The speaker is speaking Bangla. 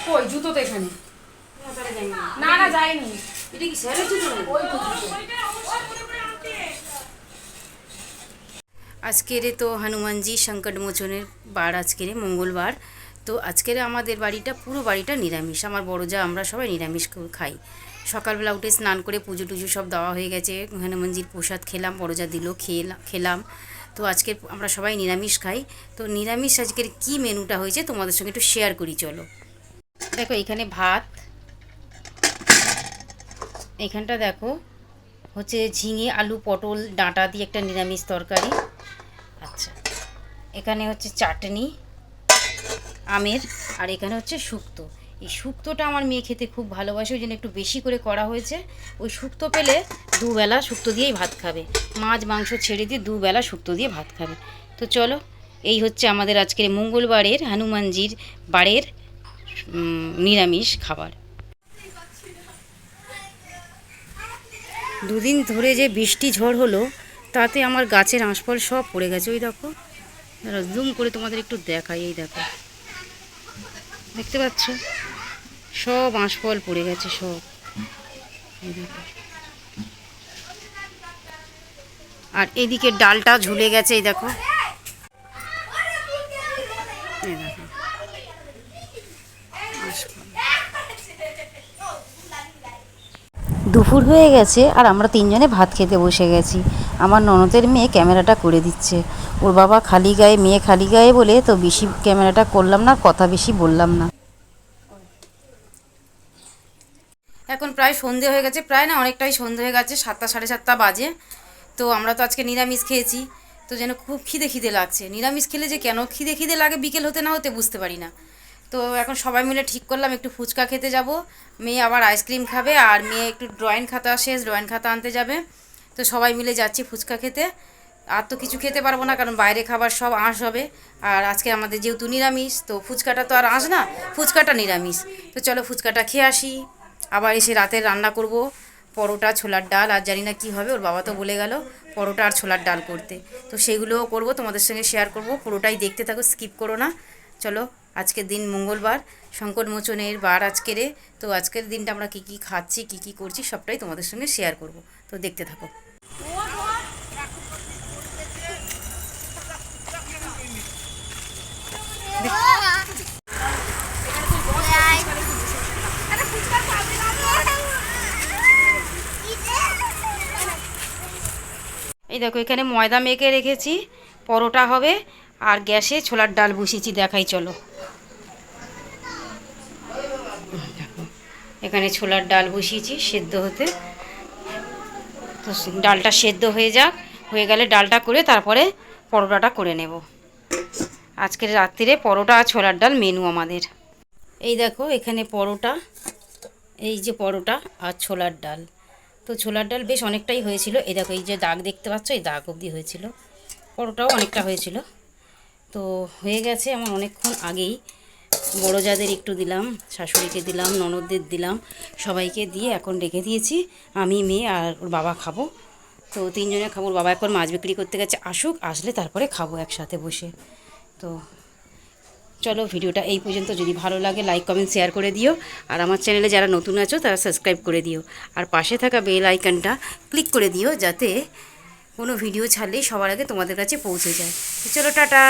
কই জুতো তো এখানে। না না যায়নি। এটা কি স্যারের জুতো? ওই তো জুতো। আজকের তো হনুমানজি সংকট মোচনের বার, আজকের মঙ্গলবার। তো আজকের আমাদের বাড়িটা পুরো বাড়িটা নিরামিষ। আমার বড় যা আমরা সবাই নিরামিষ খাই। সকালবেলা উঠে স্নান করে পুজো টুজো সব দেওয়া হয়ে গেছে, হনুমানজির প্রসাদ খেলাম, বড় যা দিল খেলাম। তো আজকে আমরা সবাই নিরামিষ খাই। তো নিরামিষ আজকের কি মেনুটা হয়েছে তোমাদের সঙ্গে একটু শেয়ার করি চলো। দেখো এখানে ভাত, এখানটা দেখো হচ্ছে ঝিঙে আলু পটল ডাঁটা দিয়ে একটা নিরামিষ তরকারি। আচ্ছা, এখানে হচ্ছে চাটনি আমের, আর এখানে হচ্ছে শুক্তো। এই শুক্তোটা আমার মেয়ে খেতে খুব ভালোবাসে, ওই জন্য একটু বেশি করে করা হয়েছে। ওই শুক্তো পেলে দুবেলা শুক্তো দিয়েই ভাত খাবে, মাছ মাংস ছেড়ে দিয়ে দুবেলা শুক্তো দিয়ে ভাত খাবে। তো চলো, এই হচ্ছে আমাদের আজকের মঙ্গলবারের হনুমানজির বাড়ির নিরামিষ খাবার। দুদিন ধরে যে বৃষ্টি ঝড় হলো, তাতে আমার গাছের আঁশফল সব পড়ে গেছে। ওই দেখো, জুম করে তোমাদের একটু দেখাই। এই দেখো, দেখতে পাচ্ছ সব আঁশফল পড়ে গেছে সব। এই দেখো, আর এদিকে ডালটা ঝুলে গেছে। এই দেখো, এই দেখো আঁশফল। দুপুর হয়ে গেছে আর আমরা তিনজনে ভাত খেতে বসে গেছি। আমার ননদের মেয়ে ক্যামেরাটা করে দিচ্ছে। ওর বাবা খালি গায়ে, মেয়ে খালি গায়ে বলে তো বেশি ক্যামেরাটা করলাম না, কথা বেশি বললাম না। এখন প্রায় সন্ধে হয়ে গেছে, প্রায় না অনেকটাই সন্ধে হয়ে গেছে, 7টা সাড়ে 7টা বাজে। তো আমরা তো আজকে নিরামিষ খেয়েছি, তো যেন খুব খিদে খিদে লাগছে। নিরামিষ খেলে যে কেন খিদে খিদে লাগে বিকেল হতে না হতে বুঝতে পারি না। তো এখন সবাই মিলে ঠিক করলাম একটু ফুচকা খেতে যাব। মেয়ে আবার আইসক্রিম খাবে, আর মেয়ে একটু ড্রয়িং খাতা শেষ, ড্রয়িং খাতা আনতে যাবে। তো সবাই মিলে যাচ্ছি ফুচকা খেতে। আর তো কিছু খেতে পারবো না, কারণ বাইরে খাবার সব আঁশ হবে। আর আজকে আমাদের যেহেতু নিরামিষ, তো ফুচকাটা তো আর আঁশ না, ফুচকাটা নিরামিষ। তো চলো ফুচকাটা খেয়ে আসি। আবার এসে রাতের রান্না করব পরোটা, ছোলার ডাল, আর জানি না কী হবে। ওর বাবা তো বলে গেল পরোটা আর ছোলার ডাল করতে। তো সেগুলোও করব, তোমাদের সঙ্গে শেয়ার করব। পুরোটাই দেখতে থাকো, স্কিপ করো না। চলো, আজকের দিন মঙ্গলবার, সংকট মোচনের বার আজকেরে। তো আজকের দিনটা আমরা কী কী খাচ্ছি, কী কী করছি, সবটাই তোমাদের সঙ্গে শেয়ার করব। তো দেখতে থাকো। এই দেখো, এখানে ময়দা মেখে রেখেছি, পরোটা হবে, আর গ্যাসে ছোলার ডাল বসিয়েছি, দেখাই চলো। দেখো, এখানে ছোলার ডাল বসিয়েছি সেদ্ধ হতে। তো ডালটা সেদ্ধ হয়ে যাক, হয়ে গেলে ডালটা করে তারপরে পরোটাটা করে নেব। আজকের রাত্রিরে পরোটা আর ছোলার ডাল মেনু আমাদের। এই দেখো, এখানে পরোটা, এই যে পরোটা আর ছোলার ডাল। তো ছোলার ডাল বেশ অনেকটাই হয়েছিল। এই দেখো, এই যে দাগ দেখতে পাচ্ছ, এই দাগ অবধি হয়েছিল। পরোটাও অনেকটা হয়েছিল। তো হয়ে গেছে আমার অনেকক্ষণ আগেই। বড় যাদের একটু দিলাম, শাশুড়িকে দিলাম, ননদদের দিলাম, সবাইকে দিয়ে এখন রেখে দিয়েছি। আমি, মেয়ে আর ওর বাবা খাবো। তো তিনজনে খাবো। ওর বাবা এখন মাছ বিক্রি করতে গেছে, আসুক, আসলে তারপরে খাবো একসাথে বসে। তো চলো, ভিডিওটা এই পর্যন্ত। যদি ভালো লাগে লাইক কমেন্ট শেয়ার করে দিও, আর আমার চ্যানেলে যারা নতুন আছো তারা সাবস্ক্রাইব করে দিও, আর পাশে থাকা বেল আইকনটা ক্লিক করে দিও, যাতে কোনো ভিডিও ছাড়লেই সবার আগে তোমাদের কাছে পৌঁছে যায়। তো চলো, টাটা।